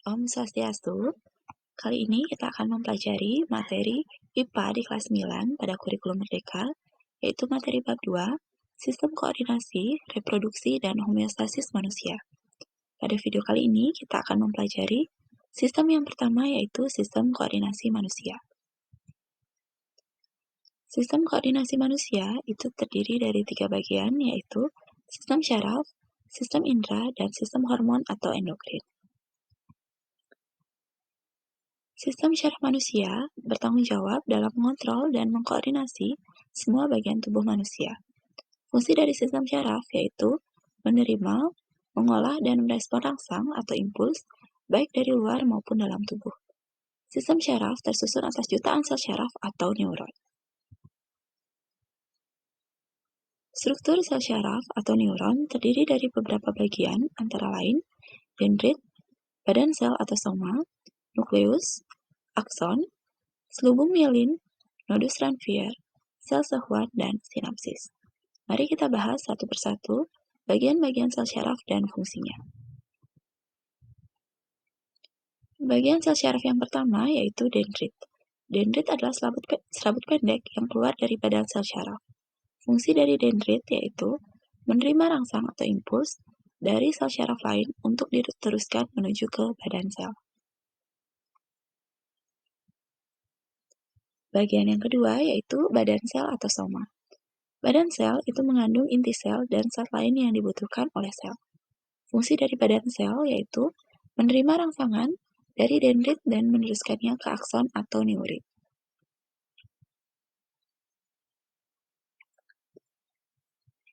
Om Swastiastu. Kali ini kita akan mempelajari materi IPA di kelas 9 pada kurikulum Merdeka, yaitu materi bab 2, Sistem Koordinasi, Reproduksi, dan Homeostasis Manusia. Pada video kali ini kita akan mempelajari sistem yang pertama, yaitu sistem koordinasi manusia. Sistem koordinasi manusia itu terdiri dari 3 bagian, yaitu sistem syaraf, sistem indera, dan sistem hormon atau endokrin. Sistem syaraf manusia bertanggung jawab dalam mengontrol dan mengkoordinasi semua bagian tubuh manusia. Fungsi dari sistem syaraf yaitu menerima, mengolah, dan merespon rangsang atau impuls, baik dari luar maupun dalam tubuh. Sistem syaraf tersusun atas jutaan sel syaraf atau neuron. Struktur sel syaraf atau neuron terdiri dari beberapa bagian, antara lain dendrit, badan sel atau soma, nukleus, akson, selubung mielin, nodus Ranvier, sel sehwan, dan sinapsis. Mari kita bahas satu persatu bagian-bagian sel syaraf dan fungsinya. Bagian sel syaraf yang pertama yaitu dendrit. Dendrit adalah serabut pendek yang keluar dari badan sel syaraf. Fungsi dari dendrit yaitu menerima rangsang atau impuls dari sel syaraf lain untuk diteruskan menuju ke badan sel. Bagian yang kedua yaitu badan sel atau soma. Badan sel itu mengandung inti sel dan zat lain yang dibutuhkan oleh sel. Fungsi dari badan sel yaitu menerima rangsangan dari dendrit dan meneruskannya ke akson atau neurit.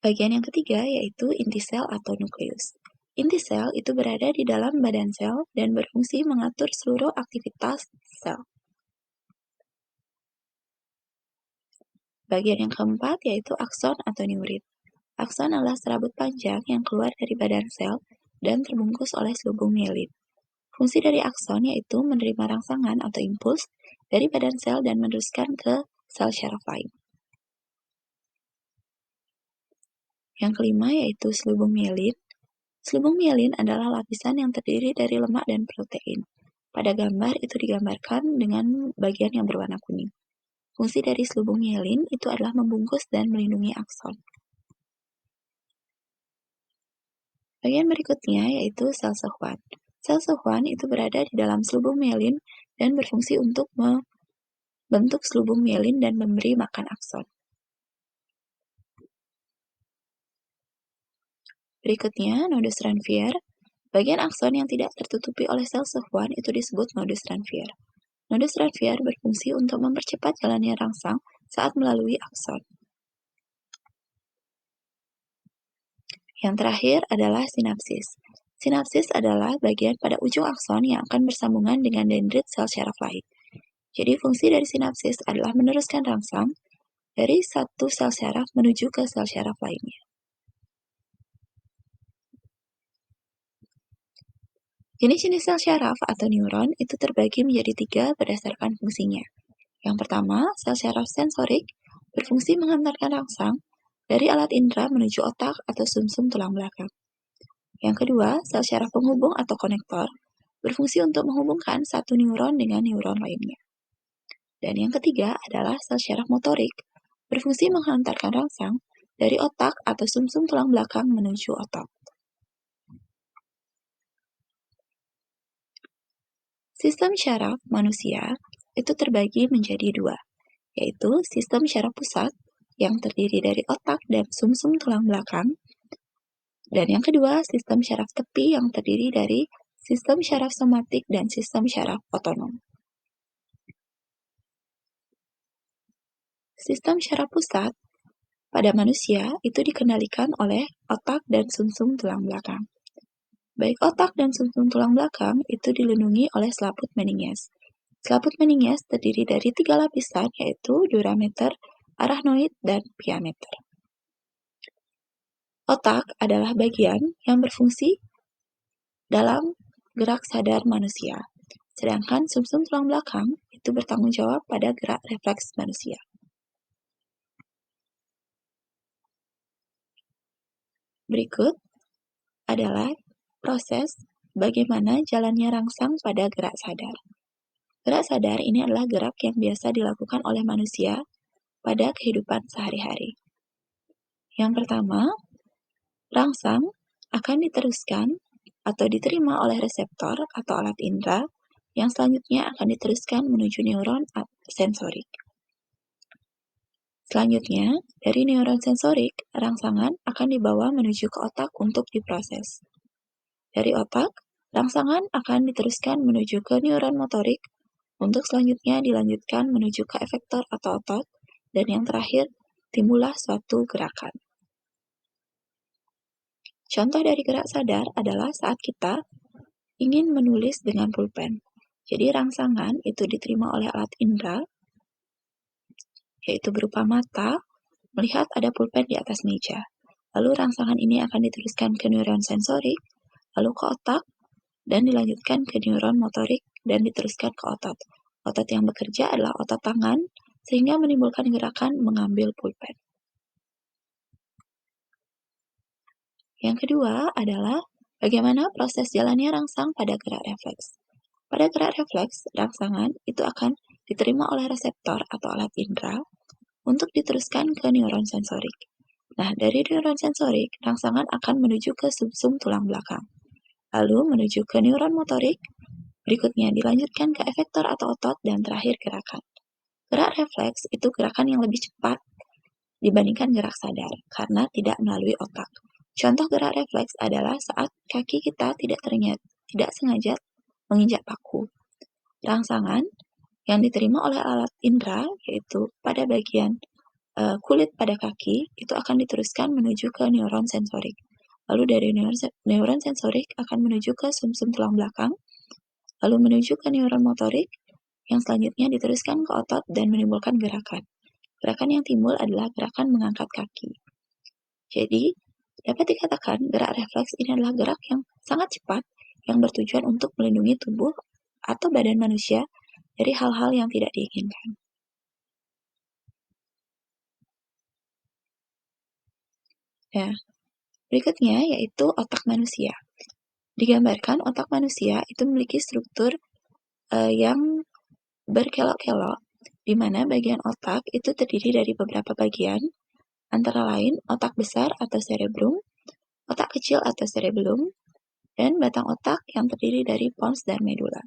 Bagian yang ketiga yaitu inti sel atau nukleus. Inti sel itu berada di dalam badan sel dan berfungsi mengatur seluruh aktivitas sel. Bagian yang keempat yaitu akson atau neurit. Akson adalah serabut panjang yang keluar dari badan sel dan terbungkus oleh selubung mielin. Fungsi dari akson yaitu menerima rangsangan atau impuls dari badan sel dan meneruskan ke sel syaraf lain. Yang kelima yaitu selubung mielin. Selubung mielin adalah lapisan yang terdiri dari lemak dan protein. Pada gambar itu digambarkan dengan bagian yang berwarna kuning. Fungsi dari selubung mielin itu adalah membungkus dan melindungi akson. Bagian berikutnya yaitu sel sehwan. Sel sehwan itu berada di dalam selubung mielin dan berfungsi untuk membentuk selubung mielin dan memberi makan akson. Berikutnya, nodus Ranvier. Bagian akson yang tidak tertutupi oleh sel sehwan itu disebut nodus Ranvier. Nodus Ranvier berfungsi untuk mempercepat jalannya rangsang saat melalui akson. Yang terakhir adalah sinapsis. Sinapsis adalah bagian pada ujung akson yang akan bersambungan dengan dendrit sel syaraf lain. Jadi fungsi dari sinapsis adalah meneruskan rangsang dari satu sel syaraf menuju ke sel syaraf lainnya. Jenis-jenis sel syaraf atau neuron itu terbagi menjadi 3 berdasarkan fungsinya. Yang pertama, sel syaraf sensorik berfungsi menghantarkan rangsang dari alat indera menuju otak atau sumsum tulang belakang. Yang kedua, sel syaraf penghubung atau konektor berfungsi untuk menghubungkan satu neuron dengan neuron lainnya. Dan yang ketiga adalah sel syaraf motorik berfungsi menghantarkan rangsang dari otak atau sumsum tulang belakang menuju otak. Sistem syaraf manusia itu terbagi menjadi 2, yaitu sistem syaraf pusat yang terdiri dari otak dan sumsum tulang belakang, dan yang kedua sistem syaraf tepi yang terdiri dari sistem syaraf somatik dan sistem syaraf otonom. Sistem syaraf pusat pada manusia itu dikendalikan oleh otak dan sumsum tulang belakang. Baik otak dan sumsum tulang belakang itu dilindungi oleh selaput meninges. Selaput meninges terdiri dari 3 lapisan yaitu durameter, arachnoid, dan piameter. Otak adalah bagian yang berfungsi dalam gerak sadar manusia, sedangkan sumsum tulang belakang itu bertanggung jawab pada gerak refleks manusia. Berikut adalah proses bagaimana jalannya rangsang pada gerak sadar. Gerak sadar ini adalah gerak yang biasa dilakukan oleh manusia pada kehidupan sehari-hari. Yang pertama, rangsang akan diteruskan atau diterima oleh reseptor atau alat indera yang selanjutnya akan diteruskan menuju neuron sensorik. Selanjutnya, dari neuron sensorik, rangsangan akan dibawa menuju ke otak untuk diproses. Dari otak, rangsangan akan diteruskan menuju ke neuron motorik untuk selanjutnya dilanjutkan menuju ke efektor atau otot, dan yang terakhir, timbullah suatu gerakan. Contoh dari gerak sadar adalah saat kita ingin menulis dengan pulpen. Jadi rangsangan itu diterima oleh alat indera, yaitu berupa mata, melihat ada pulpen di atas meja. Lalu rangsangan ini akan diteruskan ke neuron sensorik, lalu ke otak, dan dilanjutkan ke neuron motorik dan diteruskan ke otot. Otot yang bekerja adalah otot tangan, sehingga menimbulkan gerakan mengambil pulpen. Yang kedua adalah bagaimana proses jalannya rangsang pada gerak refleks. Pada gerak refleks, rangsangan itu akan diterima oleh reseptor atau alat indera untuk diteruskan ke neuron sensorik. Nah, dari neuron sensorik, rangsangan akan menuju ke sumsum tulang belakang, lalu menuju ke neuron motorik, berikutnya dilanjutkan ke efektor atau otot, dan terakhir gerakan. Gerak refleks itu gerakan yang lebih cepat dibandingkan gerak sadar, karena tidak melalui otak. Contoh gerak refleks adalah saat kaki kita tidak sengaja menginjak paku. Rangsangan yang diterima oleh alat indera, yaitu pada bagian kulit pada kaki, itu akan diteruskan menuju ke neuron sensorik. Lalu dari neuron sensorik akan menuju ke sumsum tulang belakang, lalu menuju ke neuron motorik, yang selanjutnya diteruskan ke otot dan menimbulkan gerakan. Gerakan yang timbul adalah gerakan mengangkat kaki. Jadi, dapat dikatakan gerak refleks ini adalah gerak yang sangat cepat yang bertujuan untuk melindungi tubuh atau badan manusia dari hal-hal yang tidak diinginkan. Nah, berikutnya yaitu otak manusia. Digambarkan otak manusia itu memiliki struktur yang berkelok-kelok, di mana bagian otak itu terdiri dari beberapa bagian, antara lain otak besar atau cerebrum, otak kecil atau cerebellum, dan batang otak yang terdiri dari pons dan medula.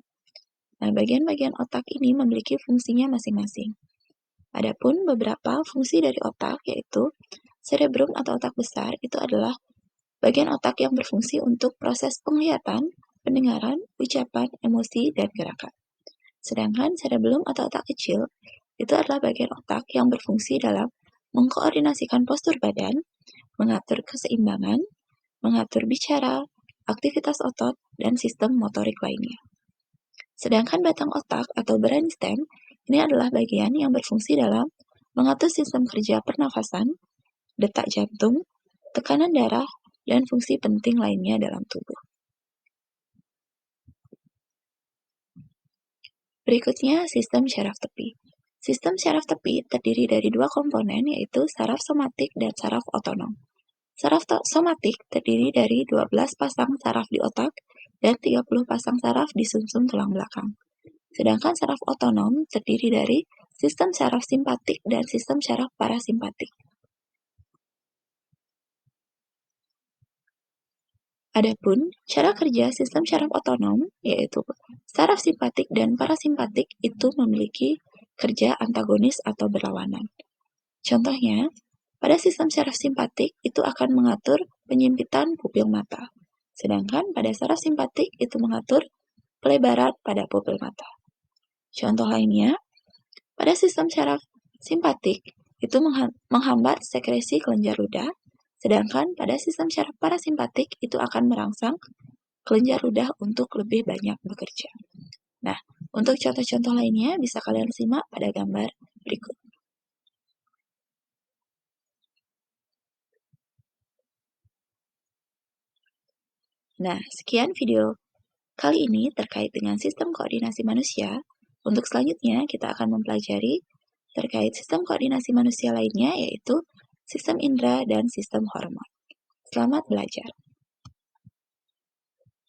Nah, bagian-bagian otak ini memiliki fungsinya masing-masing. Adapun beberapa fungsi dari otak, yaitu cerebrum atau otak besar, itu adalah bagian otak yang berfungsi untuk proses penglihatan, pendengaran, ucapan, emosi, dan gerakan. Sedangkan cerebellum atau otak kecil itu adalah bagian otak yang berfungsi dalam mengkoordinasikan postur badan, mengatur keseimbangan, mengatur bicara, aktivitas otot, dan sistem motorik lainnya. Sedangkan batang otak atau brainstem ini adalah bagian yang berfungsi dalam mengatur sistem kerja pernafasan, detak jantung, tekanan darah, dan fungsi penting lainnya dalam tubuh. Berikutnya, sistem syaraf tepi. Sistem syaraf tepi terdiri dari dua komponen, yaitu saraf somatik dan saraf otonom. Saraf somatik terdiri dari 12 pasang saraf di otak dan 30 pasang saraf di sumsum tulang belakang. Sedangkan saraf otonom terdiri dari sistem syaraf simpatik dan sistem syaraf parasimpatik. Adapun cara kerja sistem syaraf otonom, yaitu saraf simpatik dan parasimpatik, itu memiliki kerja antagonis atau berlawanan. Contohnya, pada sistem syaraf simpatik itu akan mengatur penyempitan pupil mata, sedangkan pada saraf simpatik itu mengatur pelebaran pada pupil mata. Contoh lainnya, pada sistem syaraf simpatik itu menghambat sekresi kelenjar ludah, sedangkan pada sistem syaraf parasimpatik itu akan merangsang kelenjar ludah untuk lebih banyak bekerja. Nah, untuk contoh-contoh lainnya bisa kalian simak pada gambar berikut. Nah, sekian video kali ini terkait dengan sistem koordinasi manusia. Untuk selanjutnya, kita akan mempelajari terkait sistem koordinasi manusia lainnya, yaitu sistem indera dan sistem hormon. Selamat belajar!